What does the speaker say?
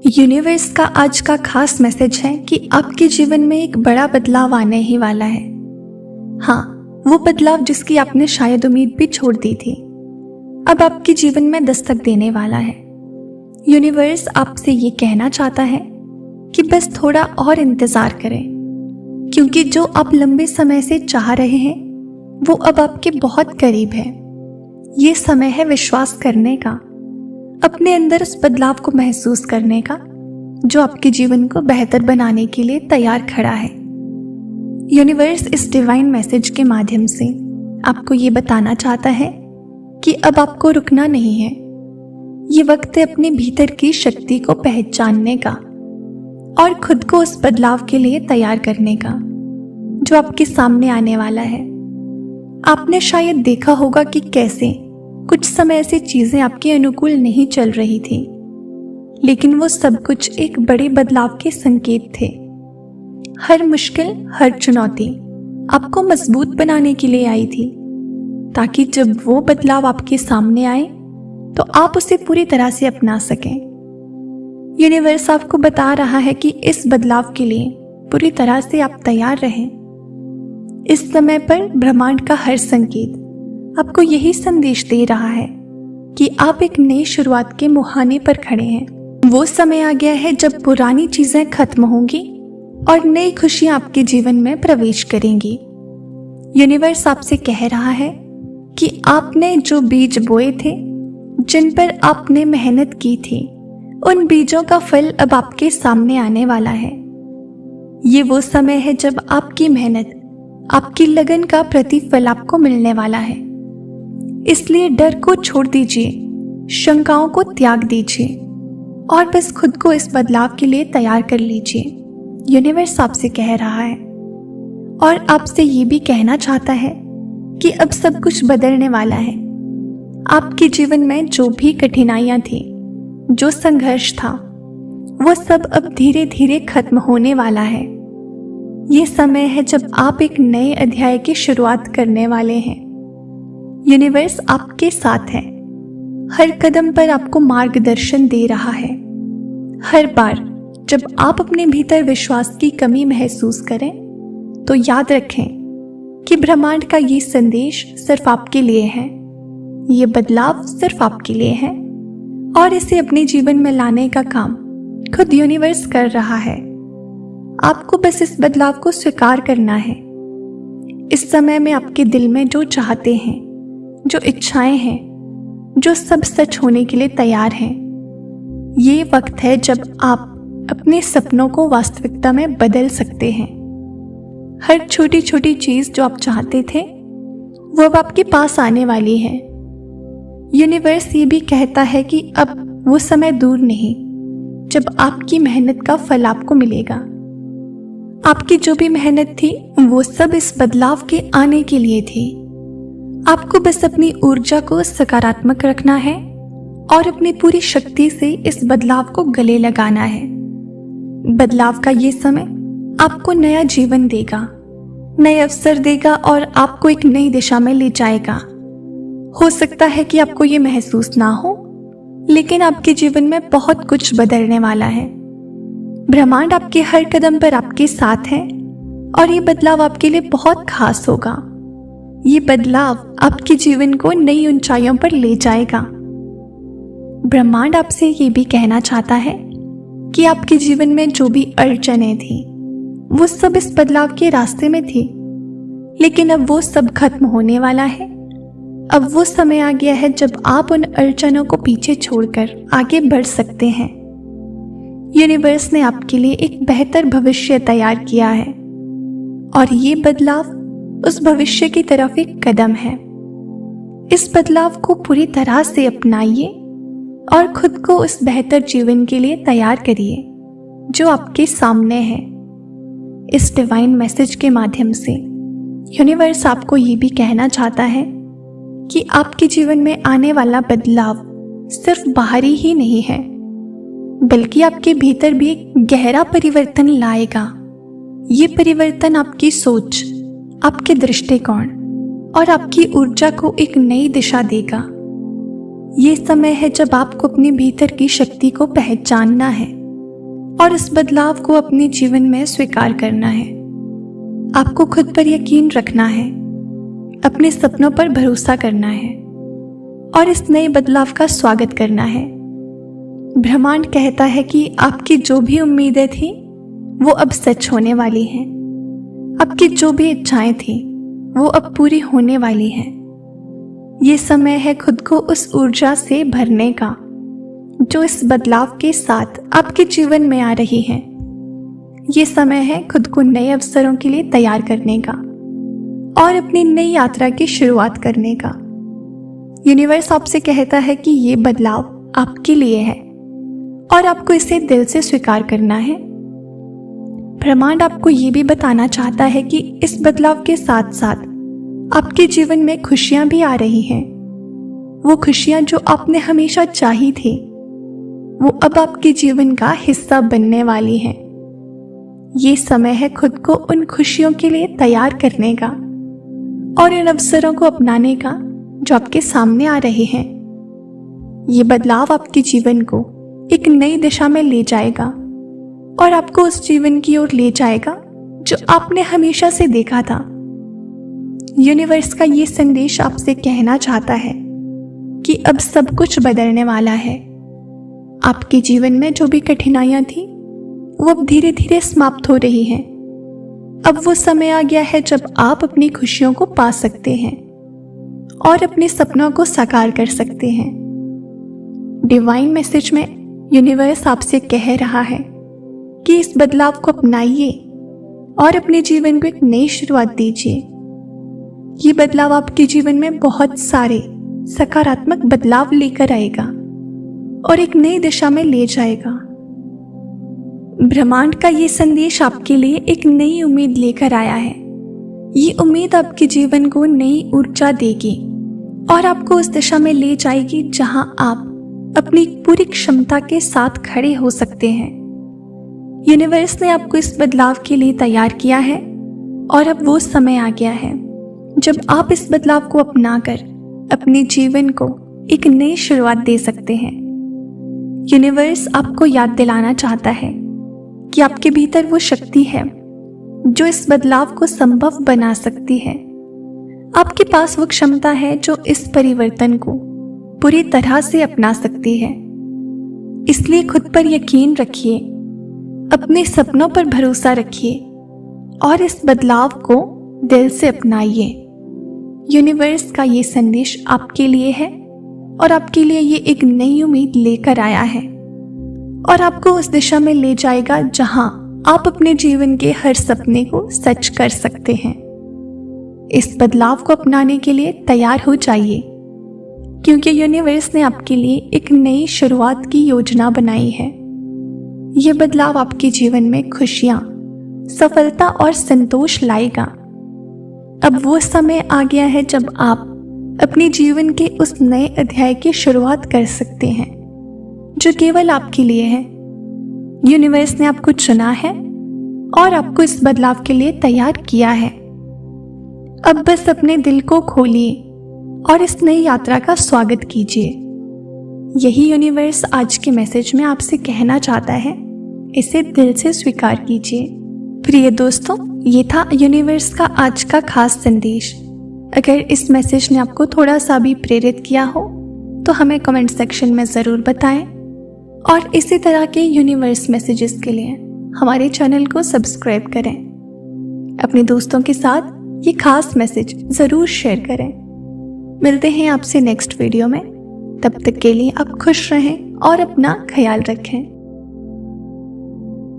Universe का आज का खास मैसेज है कि आपके जीवन में एक बड़ा बदलाव आने ही वाला है। हाँ, वो बदलाव जिसकी आपने शायद उम्मीद भी छोड़ दी थी, अब आपके जीवन में दस्तक देने वाला है। यूनिवर्स आपसे ये कहना चाहता है कि बस थोड़ा और इंतजार करें, क्योंकि जो आप लंबे समय से चाह रहे हैं वो अब आपके बहुत करीब है। ये समय है विश्वास करने का, अपने अंदर उस बदलाव को महसूस करने का जो आपके जीवन को बेहतर बनाने के लिए तैयार खड़ा है। यूनिवर्स इस डिवाइन मैसेज के माध्यम से आपको ये बताना चाहता है कि अब आपको रुकना नहीं है। ये वक्त है अपने भीतर की शक्ति को पहचानने का और खुद को उस बदलाव के लिए तैयार करने का जो आपके सामने आने वाला है। आपने शायद देखा होगा कि कैसे कुछ समय से चीजें आपके अनुकूल नहीं चल रही थी, लेकिन वो सब कुछ एक बड़े बदलाव के संकेत थे। हर मुश्किल, हर चुनौती आपको मजबूत बनाने के लिए आई थी, ताकि जब वो बदलाव आपके सामने आए तो आप उसे पूरी तरह से अपना सकें। यूनिवर्स आपको बता रहा है कि इस बदलाव के लिए पूरी तरह से आप तैयार रहें। इस समय पर ब्रह्मांड का हर संकेत आपको यही संदेश दे रहा है कि आप एक नई शुरुआत के मुहाने पर खड़े हैं। वो समय आ गया है जब पुरानी चीजें खत्म होंगी और नई खुशियां आपके जीवन में प्रवेश करेंगी। यूनिवर्स आपसे कह रहा है कि आपने जो बीज बोए थे, जिन पर आपने मेहनत की थी, उन बीजों का फल अब आपके सामने आने वाला है। ये वो समय है जब आपकी मेहनत, आपकी लगन का प्रतिफल आपको मिलने वाला है। इसलिए डर को छोड़ दीजिए, शंकाओं को त्याग दीजिए और बस खुद को इस बदलाव के लिए तैयार कर लीजिए। यूनिवर्स आपसे कह रहा है और आपसे ये भी कहना चाहता है कि अब सब कुछ बदलने वाला है। आपके जीवन में जो भी कठिनाइयां थी, जो संघर्ष था, वो सब अब धीरे धीरे खत्म होने वाला है। ये समय है जब आप एक नए अध्याय की शुरुआत करने वाले हैं। यूनिवर्स आपके साथ है, हर कदम पर आपको मार्गदर्शन दे रहा है। हर बार जब आप अपने भीतर विश्वास की कमी महसूस करें तो याद रखें कि ब्रह्मांड का ये संदेश सिर्फ आपके लिए है। ये बदलाव सिर्फ आपके लिए है और इसे अपने जीवन में लाने का काम खुद यूनिवर्स कर रहा है। आपको बस इस बदलाव को स्वीकार करना है। इस समय में आपके दिल में जो चाहते हैं, जो इच्छाएं हैं, जो सब सच होने के लिए तैयार हैं, ये वक्त है जब आप अपने सपनों को वास्तविकता में बदल सकते हैं। हर छोटी छोटी चीज जो आप चाहते थे वो अब आपके पास आने वाली है। यूनिवर्स ये भी कहता है कि अब वो समय दूर नहीं जब आपकी मेहनत का फल आपको मिलेगा। आपकी जो भी मेहनत थी वो सब इस बदलाव के आने के लिए थी। आपको बस अपनी ऊर्जा को सकारात्मक रखना है और अपनी पूरी शक्ति से इस बदलाव को गले लगाना है। बदलाव का ये समय आपको नया जीवन देगा, नए अवसर देगा और आपको एक नई दिशा में ले जाएगा। हो सकता है कि आपको ये महसूस ना हो, लेकिन आपके जीवन में बहुत कुछ बदलने वाला है। ब्रह्मांड आपके हर कदम पर आपके साथ है और ये बदलाव आपके लिए बहुत खास होगा। ये बदलाव आपके जीवन को नई ऊंचाइयों पर ले जाएगा। ब्रह्मांड आपसे ये भी कहना चाहता है कि आपके जीवन में जो भी अड़चनें थी वो सब इस बदलाव के रास्ते में थी, लेकिन अब वो सब खत्म होने वाला है। अब वो समय आ गया है जब आप उन अड़चनों को पीछे छोड़कर आगे बढ़ सकते हैं। यूनिवर्स ने आपके लिए एक बेहतर भविष्य तैयार किया है और ये बदलाव उस भविष्य की तरफ एक कदम है। इस बदलाव को पूरी तरह से अपनाइए और खुद को उस बेहतर जीवन के लिए तैयार करिए जो आपके सामने है। इस डिवाइन मैसेज के माध्यम से यूनिवर्स आपको ये भी कहना चाहता है कि आपके जीवन में आने वाला बदलाव सिर्फ बाहरी ही नहीं है, बल्कि आपके भीतर भी एक गहरा परिवर्तन लाएगा। ये परिवर्तन आपकी सोच, आपके दृष्टिकोण और आपकी ऊर्जा को एक नई दिशा देगा। ये समय है जब आपको अपने भीतर की शक्ति को पहचानना है और इस बदलाव को अपने जीवन में स्वीकार करना है। आपको खुद पर यकीन रखना है, अपने सपनों पर भरोसा करना है और इस नए बदलाव का स्वागत करना है। ब्रह्मांड कहता है कि आपकी जो भी उम्मीदें थी वो अब सच होने वाली हैं। आपकी जो भी इच्छाएं थी वो अब पूरी होने वाली हैं। ये समय है खुद को उस ऊर्जा से भरने का जो इस बदलाव के साथ आपके जीवन में आ रही है। ये समय है खुद को नए अवसरों के लिए तैयार करने का और अपनी नई यात्रा की शुरुआत करने का। यूनिवर्स आपसे कहता है कि ये बदलाव आपके लिए है और आपको इसे दिल से स्वीकार करना है। ब्रह्मांड आपको ये भी बताना चाहता है कि इस बदलाव के साथ साथ आपके जीवन में खुशियां भी आ रही हैं। वो खुशियां जो आपने हमेशा चाही थी वो अब आपके जीवन का हिस्सा बनने वाली हैं। ये समय है खुद को उन खुशियों के लिए तैयार करने का और इन अवसरों को अपनाने का जो आपके सामने आ रहे हैं। ये बदलाव आपके जीवन को एक नई दिशा में ले जाएगा और आपको उस जीवन की ओर ले जाएगा जो आपने हमेशा से देखा था। यूनिवर्स का ये संदेश आपसे कहना चाहता है कि अब सब कुछ बदलने वाला है। आपके जीवन में जो भी कठिनाइयां थी वो अब धीरे धीरे समाप्त हो रही हैं। अब वो समय आ गया है जब आप अपनी खुशियों को पा सकते हैं और अपने सपनों को साकार कर सकते हैं। डिवाइन मैसेज में यूनिवर्स आपसे कह रहा है कि इस बदलाव को अपनाइए और अपने जीवन को एक नई शुरुआत दीजिए। ये बदलाव आपके जीवन में बहुत सारे सकारात्मक बदलाव लेकर आएगा और एक नई दिशा में ले जाएगा। ब्रह्मांड का ये संदेश आपके लिए एक नई उम्मीद लेकर आया है। ये उम्मीद आपके जीवन को नई ऊर्जा देगी और आपको उस दिशा में ले जाएगी जहां आप अपनी पूरी क्षमता के साथ खड़े हो सकते हैं। यूनिवर्स ने आपको इस बदलाव के लिए तैयार किया है और अब वो समय आ गया है जब आप इस बदलाव को अपनाकर अपने जीवन को एक नई शुरुआत दे सकते हैं। यूनिवर्स आपको याद दिलाना चाहता है कि आपके भीतर वो शक्ति है जो इस बदलाव को संभव बना सकती है। आपके पास वो क्षमता है जो इस परिवर्तन को पूरी तरह से अपना सकती है। इसलिए खुद पर यकीन रखिए, अपने सपनों पर भरोसा रखिए और इस बदलाव को दिल से अपनाइए। यूनिवर्स का ये संदेश आपके लिए है और आपके लिए ये एक नई उम्मीद लेकर आया है और आपको उस दिशा में ले जाएगा जहां आप अपने जीवन के हर सपने को सच कर सकते हैं। इस बदलाव को अपनाने के लिए तैयार हो जाइए क्योंकि यूनिवर्स ने आपके लिए एक नई शुरुआत की योजना बनाई है। ये बदलाव आपके जीवन में खुशियां, सफलता और संतोष लाएगा। अब वो समय आ गया है जब आप अपने जीवन के उस नए अध्याय की शुरुआत कर सकते हैं जो केवल आपके लिए है। यूनिवर्स ने आपको चुना है और आपको इस बदलाव के लिए तैयार किया है। अब बस अपने दिल को खोलिए और इस नई यात्रा का स्वागत कीजिए। यही यूनिवर्स आज के मैसेज में आपसे कहना चाहता है, इसे दिल से स्वीकार कीजिए। प्रिय दोस्तों, ये था यूनिवर्स का आज का खास संदेश। अगर इस मैसेज ने आपको थोड़ा सा भी प्रेरित किया हो तो हमें कमेंट सेक्शन में ज़रूर बताएं और इसी तरह के यूनिवर्स मैसेजेस के लिए हमारे चैनल को सब्सक्राइब करें। अपने दोस्तों के साथ ये खास मैसेज ज़रूर शेयर करें। मिलते हैं आपसे नेक्स्ट वीडियो में। तब तक के लिए आप खुश रहें और अपना ख्याल रखें।